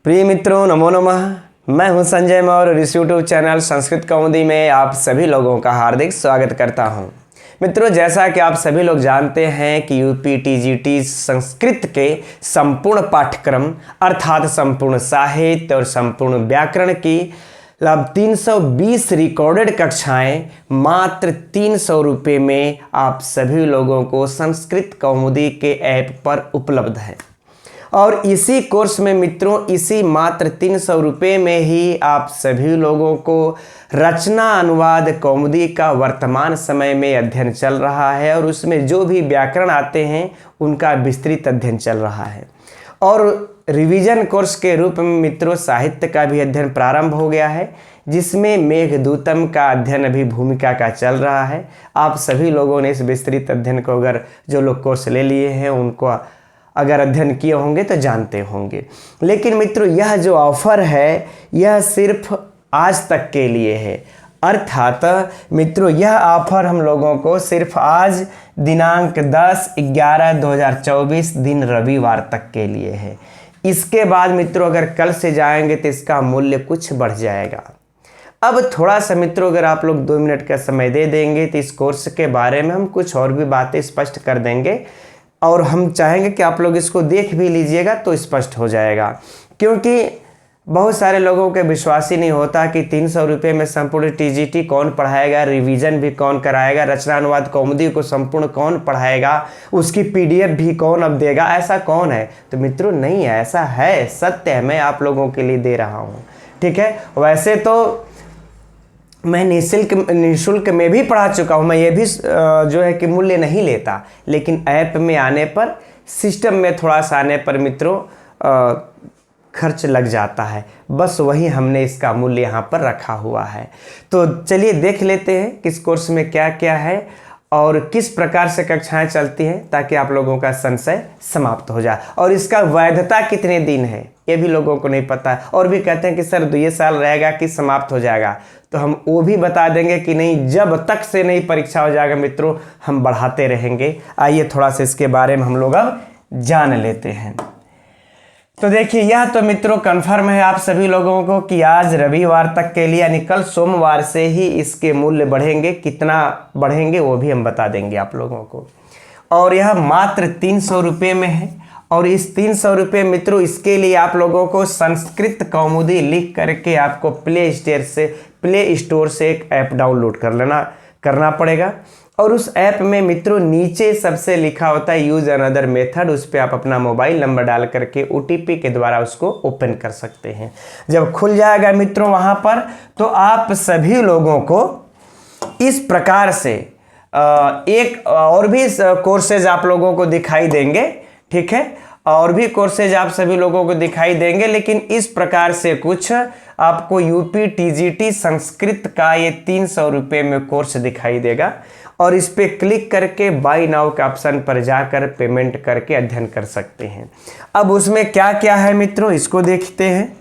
प्रिय मित्रों, नमो नमः। मैं हूं संजय मौर्य और इस यूट्यूब चैनल संस्कृत कौमुदी में आप सभी लोगों का हार्दिक स्वागत करता हूं। मित्रों, जैसा कि आप सभी लोग जानते हैं कि यूपी टीजीटी संस्कृत के संपूर्ण पाठ्यक्रम अर्थात संपूर्ण साहित्य और संपूर्ण व्याकरण की 320 रिकॉर्डेड कक्षाएं मात्र 300 रुपये में आप सभी लोगों को संस्कृत कौमुदी के ऐप पर उपलब्ध है। और इसी कोर्स में मित्रों, इसी मात्र 300 रुपये में ही आप सभी लोगों को रचना अनुवाद कौमुदी का वर्तमान समय में अध्ययन चल रहा है और उसमें जो भी व्याकरण आते हैं उनका विस्तृत अध्ययन चल रहा है। और रिवीजन कोर्स के रूप में मित्रों साहित्य का भी अध्ययन प्रारंभ हो गया है, जिसमें मेघदूतम का अध्ययन अभी भूमिका का चल रहा है। आप सभी लोगों ने इस विस्तृत अध्ययन को अगर जो लोग कोर्स ले लिए हैं उनको अगर अध्ययन किए होंगे तो जानते होंगे। लेकिन मित्रों, यह जो ऑफर है यह सिर्फ आज तक के लिए है। अर्थात मित्रों, यह ऑफर हम लोगों को सिर्फ आज दिनांक 10/11/2024 दिन रविवार तक के लिए है। इसके बाद मित्रों अगर कल से जाएंगे तो इसका मूल्य कुछ बढ़ जाएगा। अब थोड़ा सा मित्रों अगर आप लोग 2 मिनट का समय दे देंगे तो इस कोर्स के बारे में हम कुछ और भी बातें स्पष्ट कर देंगे और हम चाहेंगे कि आप लोग इसको देख भी लीजिएगा तो स्पष्ट हो जाएगा। क्योंकि बहुत सारे लोगों के विश्वास ही नहीं होता कि 300 रुपये में संपूर्ण टीजीटी कौन पढ़ाएगा, रिवीजन भी कौन कराएगा, रचना अनुवाद कौमुदी को संपूर्ण कौन पढ़ाएगा, उसकी पीडीएफ भी कौन अब देगा, ऐसा कौन है। तो मित्रों नहीं है, ऐसा है, सत्य है, मैं आप लोगों के लिए दे रहा हूँ। ठीक है, वैसे तो मैं निःशुल्क में भी पढ़ा चुका हूँ, मैं ये भी जो है कि मूल्य नहीं लेता, लेकिन ऐप में आने पर, सिस्टम में थोड़ा सा आने पर मित्रों खर्च लग जाता है। बस वही हमने इसका मूल्य यहाँ पर रखा हुआ है। तो चलिए देख लेते हैं किस कोर्स में क्या क्या है और किस प्रकार से कक्षाएं चलती हैं, ताकि आप लोगों का संशय समाप्त हो जाए। और इसका वैधता कितने दिन है ये भी लोगों को नहीं पता है, और भी कहते हैं कि सर 2 साल रहेगा कि समाप्त हो जाएगा। तो हम वो भी बता देंगे कि नहीं, जब तक से नहीं परीक्षा हो जाएगा मित्रों हम बढ़ाते रहेंगे। आइए थोड़ा सा इसके बारे में हम लोग अब जान लेते हैं। तो देखिए, यह तो मित्रों कन्फर्म है आप सभी लोगों को कि आज रविवार तक के लिए यानी कल सोमवार से ही इसके मूल्य बढ़ेंगे। कितना बढ़ेंगे वो भी हम बता देंगे आप लोगों को। और यह मात्र 300 रुपये में है। और इस 300 रुपये मित्रों, इसके लिए आप लोगों को संस्कृत कौमुदी लिख करके आपको प्ले स्टोर से एक ऐप डाउनलोड करना पड़ेगा। और उस ऐप में मित्रों नीचे सबसे लिखा होता है यूज अनदर मेथड, उस पर आप अपना मोबाइल नंबर डाल करके OTP के द्वारा उसको ओपन कर सकते हैं। जब खुल जाएगा मित्रों वहाँ पर, तो आप सभी लोगों को इस प्रकार से एक और भी कोर्सेज आप लोगों को दिखाई देंगे। ठीक है, और भी कोर्सेज आप सभी लोगों को दिखाई देंगे, लेकिन इस प्रकार से कुछ आपको यूपी टीजीटी संस्कृत का ये 300 रुपये में कोर्स दिखाई देगा। और इस पे क्लिक करके बाय नाउ के ऑप्शन पर जाकर पेमेंट करके अध्ययन कर सकते हैं। अब उसमें क्या क्या है मित्रों, इसको देखते हैं।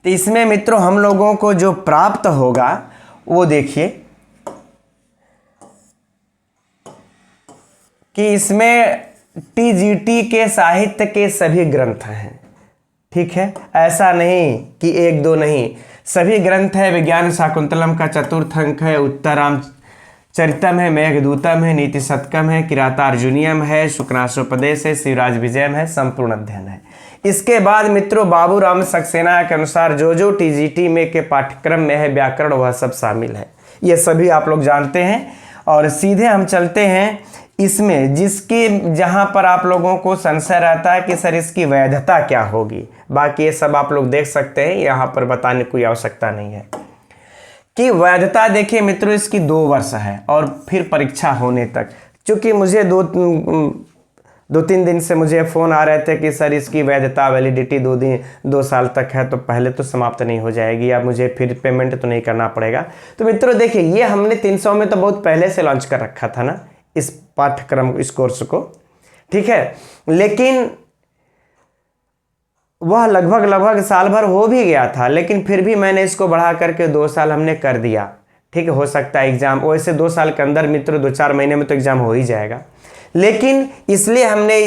तो इसमें मित्रों हम लोगों को जो प्राप्त होगा वो देखिए कि इसमें टीजीटी के साहित्य के सभी ग्रंथ हैं। ठीक है, ऐसा नहीं कि 1-2 नहीं, सभी ग्रंथ है। विज्ञान शाकुंतलम का चतुर्थ अंक है, उत्तराम चरितम है, मेघदूतम है, नीति शतकम है, किरातार्जुनीयम है, शुक्राशोपदेश है, शिवराज विजयम है, संपूर्ण अध्ययन है। इसके बाद मित्रों बाबूराम सक्सेना के अनुसार जो टीजीटी में के पाठ्यक्रम में है व्याकरण वह सब शामिल है। ये सभी आप लोग जानते हैं। और सीधे हम चलते हैं इसमें जहाँ पर आप लोगों को संशय रहता है कि सर इसकी वैधता क्या होगी। बाकी ये सब आप लोग देख सकते हैं, यहाँ पर बताने की आवश्यकता नहीं है कि वैधता। देखिए मित्रों, इसकी 2 वर्ष है और फिर परीक्षा होने तक। चूँकि मुझे 2-3 दिन से मुझे फ़ोन आ रहे थे कि सर इसकी वैधता वैलिडिटी 2 साल तक है, तो पहले तो समाप्त नहीं हो जाएगी या मुझे फिर पेमेंट तो नहीं करना पड़ेगा। तो मित्रों देखिए, ये हमने 300 में तो बहुत पहले से लॉन्च कर रखा था ना इस पाठ्यक्रम, इस कोर्स को। ठीक है, लेकिन वह लगभग साल भर हो भी गया था, लेकिन फिर भी मैंने इसको बढ़ा करके 2 साल हमने कर दिया। ठीक है, हो सकता है एग्ज़ाम, वैसे 2 साल के अंदर मित्रों 2-4 महीने में तो एग्ज़ाम हो ही जाएगा, लेकिन इसलिए हमने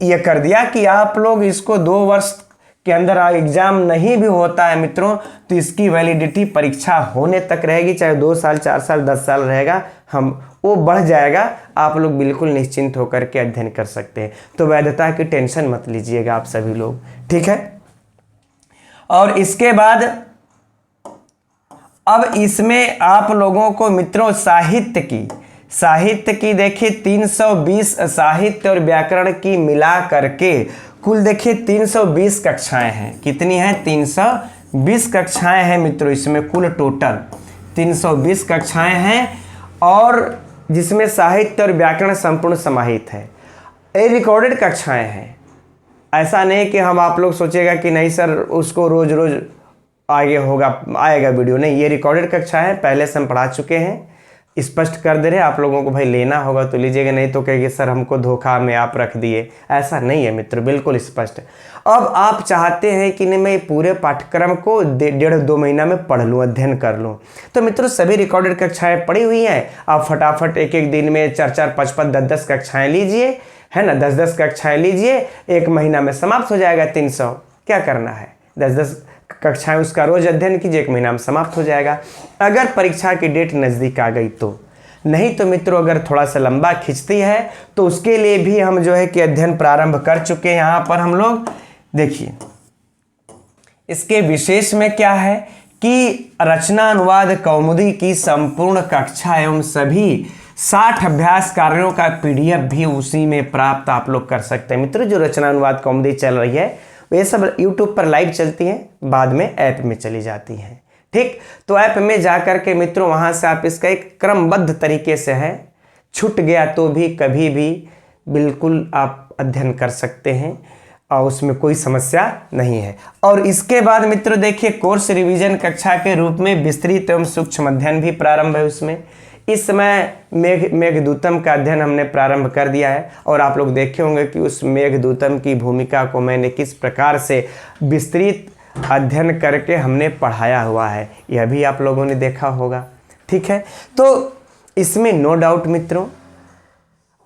ये कर दिया कि आप लोग इसको 2 वर्ष के अंदर एग्जाम नहीं भी होता है मित्रों, तो इसकी वैलिडिटी परीक्षा होने तक रहेगी, चाहे 2 साल 4 साल 10 साल रहेगा, हम वो बढ़ जाएगा। आप लोग बिल्कुल निश्चिंत होकर के अध्ययन कर सकते हैं। तो वैधता की टेंशन मत लीजिएगा आप सभी लोग, ठीक है। और इसके बाद अब इसमें आप लोगों को मित्रों साहित्य की देखिए 320 साहित्य और व्याकरण की मिला करके कुल देखिए 320 कक्षाएं हैं। कितनी हैं? 320 कक्षाएं हैं मित्रों, इसमें कुल टोटल 320 कक्षाएं हैं, और जिसमें साहित्य और व्याकरण संपूर्ण समाहित है। ये रिकॉर्डेड कक्षाएं हैं, ऐसा नहीं कि हम आप लोग सोचेगा कि नहीं सर उसको रोज रोज आगे आएगा वीडियो, नहीं, ये रिकॉर्डेड कक्षा है, पहले से हम पढ़ा चुके हैं। स्पष्ट कर दे रहे हैं आप लोगों को, भाई लेना होगा तो लीजिएगा, नहीं तो कहेंगे सर हमको धोखा में आप रख दिए। ऐसा नहीं है मित्र, बिल्कुल स्पष्ट। अब आप चाहते हैं कि नहीं मैं पूरे पाठ्यक्रम को 1.5-2 महीना में पढ़ लूँ, अध्ययन कर लूँ, तो मित्रों सभी रिकॉर्डेड कक्षाएं पड़ी हुई हैं। आप फटाफट एक दीन में 4-4, 5-5, 10-10 कक्षाएं लीजिए, है ना, 10-10 कक्षाएं लीजिए, 1 महीना में समाप्त हो जाएगा 300। क्या करना है, 10-10 कक्षाएं उसका रोज अध्ययन कीजिए, 1 महीना में समाप्त हो जाएगा, अगर परीक्षा की डेट नज़दीक आ गई तो। नहीं तो मित्रों अगर थोड़ा सा लंबा खिंचती है तो उसके लिए भी हम जो है कि अध्ययन प्रारंभ कर चुके हैं। यहाँ पर हम लोग देखिए इसके विशेष में क्या है कि रचना अनुवाद कौमुदी की संपूर्ण कक्षा एवं सभी 60 अभ्यास कार्यों का PDF भी उसी में प्राप्त आप लोग कर सकते हैं। मित्रों जो रचना अनुवाद कौमुदी चल रही है ये सब YouTube पर लाइव चलती हैं, बाद में ऐप में चली जाती हैं, ठीक। तो ऐप में जाकर के मित्रों वहां से आप इसका एक क्रमबद्ध तरीके से है, छूट गया तो भी कभी भी बिल्कुल आप अध्ययन कर सकते हैं और उसमें कोई समस्या नहीं है। और इसके बाद मित्रों देखिए कोर्स रिवीजन कक्षा के रूप में विस्तृत एवं सूक्ष्म अध्ययन भी प्रारंभ है उसमें। इस समय मेघदूतम का अध्ययन हमने प्रारंभ कर दिया है, और आप लोग देखे होंगे कि उस मेघदूतम की भूमिका को मैंने किस प्रकार से विस्तृत अध्ययन करके हमने पढ़ाया हुआ है, यह भी आप लोगों ने देखा होगा, ठीक है। तो इसमें नो डाउट मित्रों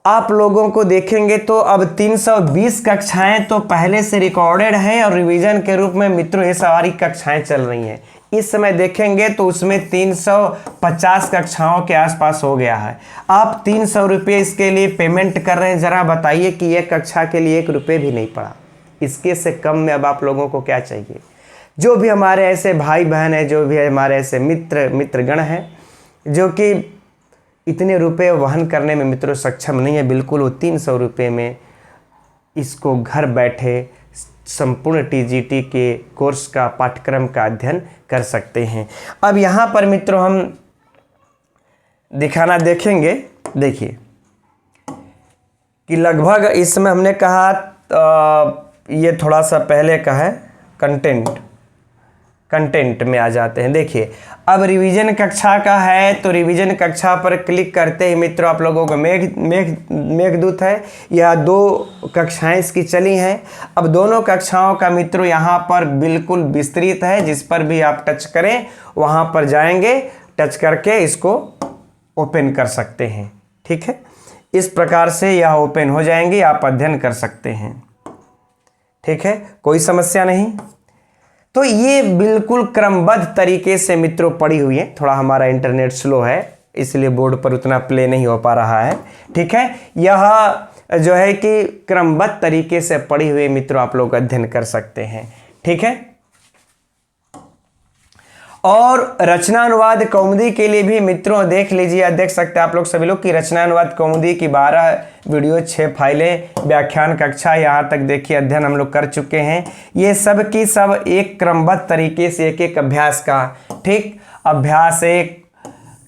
आप लोगों को देखेंगे तो अब 320 कक्षाएं तो पहले से रिकॉर्डेड है, और रिवीजन के रूप में मित्रों ये सारी कक्षाएं चल रही हैं। इस समय देखेंगे तो उसमें 350 कक्षाओं के आसपास हो गया है। आप 300 रुपये इसके लिए पेमेंट कर रहे हैं, ज़रा बताइए कि एक कक्षा के लिए 1 रुपये भी नहीं पड़ा। इसके से कम में अब आप लोगों को क्या चाहिए। जो भी हमारे ऐसे भाई बहन हैं, जो भी हमारे ऐसे मित्रगण हैं जो कि इतने रुपए वहन करने में मित्रों सक्षम नहीं है, बिल्कुल वो 300 रुपये में इसको घर बैठे संपूर्ण TGT के कोर्स का पाठ्यक्रम का अध्ययन कर सकते हैं। अब यहाँ पर मित्रों हम दिखाना देखेंगे, देखिए कि लगभग इसमें हमने कहा ये थोड़ा सा पहले का है, कंटेंट में आ जाते हैं। देखिए अब रिवीजन कक्षा का है, तो रिवीजन कक्षा पर क्लिक करते ही मित्रों आप लोगों को मेघदूत है, यह 2 कक्षाएं इसकी चली हैं। अब दोनों कक्षाओं का मित्रों यहाँ पर बिल्कुल विस्तृत है, जिस पर भी आप टच करें वहाँ पर जाएंगे, टच करके इसको ओपन कर सकते हैं, ठीक है। इस प्रकार से यह ओपन हो जाएंगे, आप अध्ययन कर सकते हैं, ठीक है, कोई समस्या नहीं। तो ये बिल्कुल क्रमबद्ध तरीके से मित्रों पड़ी हुई है। थोड़ा हमारा इंटरनेट स्लो है इसलिए बोर्ड पर उतना प्ले नहीं हो पा रहा है, ठीक है। यह जो है कि क्रमबद्ध तरीके से पड़ी हुई मित्रों आप लोग अध्ययन कर सकते हैं, ठीक है। और रचना अनुवाद कौमुदी के लिए भी मित्रों देख लीजिए, देख सकते हैं आप लोग सभी लोग की रचना अनुवाद कौमुदी की 12 वीडियो 6 फाइलें व्याख्यान कक्षा यहाँ तक देखिए अध्ययन हम लोग कर चुके हैं। ये सब की सब एक क्रमबद्ध तरीके से एक अभ्यास का, ठीक, अभ्यास 1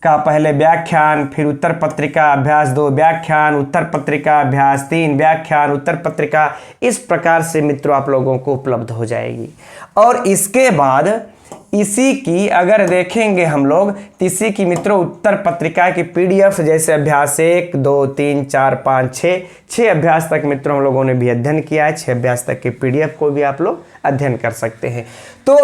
का पहले व्याख्यान, फिर उत्तर पत्रिका, अभ्यास 2 व्याख्यान, उत्तर पत्रिका, अभ्यास 3 व्याख्यान, उत्तर पत्रिका, इस प्रकार से मित्रों आप लोगों को उपलब्ध हो जाएगी। और इसके बाद इसी की अगर देखेंगे हम लोग तो इसी की मित्रों उत्तर पत्रिका की PDF जैसे अभ्यास 1, 2, 3, 4, 5, 6 अभ्यास तक मित्रों हम लोगों ने भी अध्ययन किया है। 6 अभ्यास तक के PDF को भी आप लोग अध्ययन कर सकते हैं। तो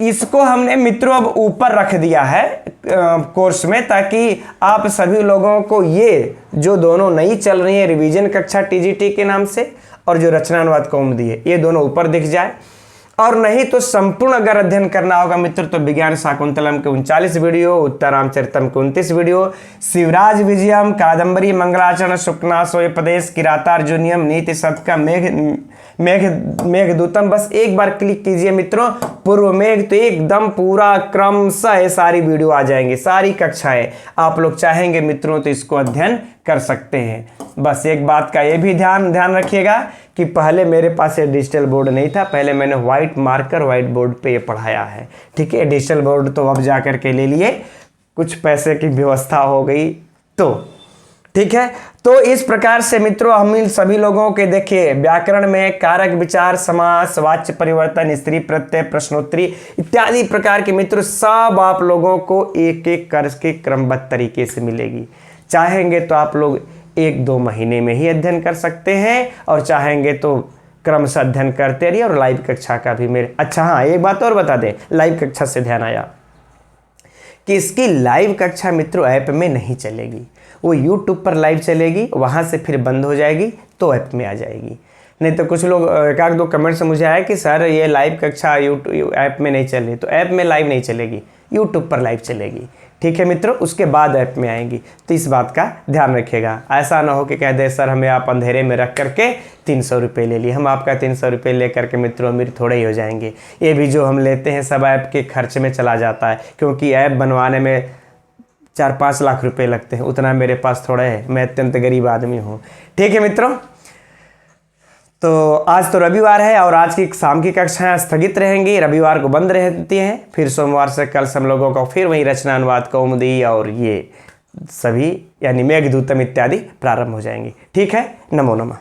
इसको हमने मित्रों अब ऊपर रख दिया है कोर्स में, ताकि आप सभी लोगों को ये जो दोनों नई चल रही है रिवीजन कक्षा TGT के नाम से और जो रचना अनुवाद कौमुदी है, ये दोनों ऊपर दिख जाए। और नहीं तो संपूर्ण अगर अध्ययन करना होगा मित्र तो विज्ञान शाकुंतलम के 39 वीडियो, उत्तरामचरितम के 29 वीडियो, शिवराज विजयम, कादंबरी मंगलाचरण, शुक्नासोपदेश, किरातार्जुनियम, नीति शतकम, मेघदूतम, बस एक बार क्लिक कीजिए मित्रों पूर्व मेघ, तो एकदम पूरा क्रमशः सारी वीडियो आ जाएंगे, सारी कक्षाएं आप लोग चाहेंगे मित्रों तो इसको अध्ययन कर सकते हैं। बस एक बात का ये भी ध्यान रखिएगा कि पहले मेरे पास ये डिजिटल बोर्ड नहीं था, पहले मैंने व्हाइट मार्कर व्हाइट बोर्ड पे ये पढ़ाया है, ठीक है। डिजिटल बोर्ड तो अब जा कर के ले लिए, कुछ पैसे की व्यवस्था हो गई तो, ठीक है। तो इस प्रकार से मित्रों हम इन सभी लोगों के देखिए व्याकरण में कारक, विचार, समास, वाच्य परिवर्तन, स्त्री प्रत्यय, प्रश्नोत्तरी इत्यादि प्रकार के मित्रों सब आप लोगों को एक एक करके क्रमबद्ध तरीके से मिलेगी। चाहेंगे तो आप लोग 1-2 महीने में ही अध्ययन कर सकते हैं और चाहेंगे तो क्रमशः अध्ययन करते रहिए। और लाइव कक्षा का भी मेरे, अच्छा हाँ एक बात और बता दें, लाइव कक्षा से ध्यान आया कि इसकी लाइव कक्षा मित्रों ऐप में नहीं चलेगी, वो यूट्यूब पर लाइव चलेगी, वहाँ से फिर बंद हो जाएगी तो ऐप में आ जाएगी। नहीं तो कुछ लोग 1-2 कमेंट से मुझे आया कि सर ये लाइव कक्षा यूट्यूब ऐप में नहीं चल रही, तो ऐप में लाइव नहीं चलेगी, यूट्यूब पर लाइव चलेगी, ठीक है मित्रों, उसके बाद ऐप में आएंगी। तो इस बात का ध्यान रखिएगा, ऐसा ना हो कि कह दे सर हमें आप अंधेरे में रख करके 300 रुपये ले लिए, हम आपका 300 रुपये ले करके मित्रों अमीर थोड़े ही हो जाएंगे। ये भी जो हम लेते हैं सब ऐप के खर्च में चला जाता है, क्योंकि ऐप बनवाने में 4-5 लाख रुपए लगते हैं, उतना मेरे पास थोड़ा है, मैं अत्यंत गरीब आदमी हूँ, ठीक है मित्रों। तो आज तो रविवार है और आज की शाम की कक्षाएं स्थगित रहेंगी, रविवार को बंद रहती हैं, फिर सोमवार से कल से हम लोगों को फिर वही रचना, अनुवाद, कौमुदी और ये सभी यानी मेघदूतम इत्यादि प्रारंभ हो जाएंगी, ठीक है। नमो नमः।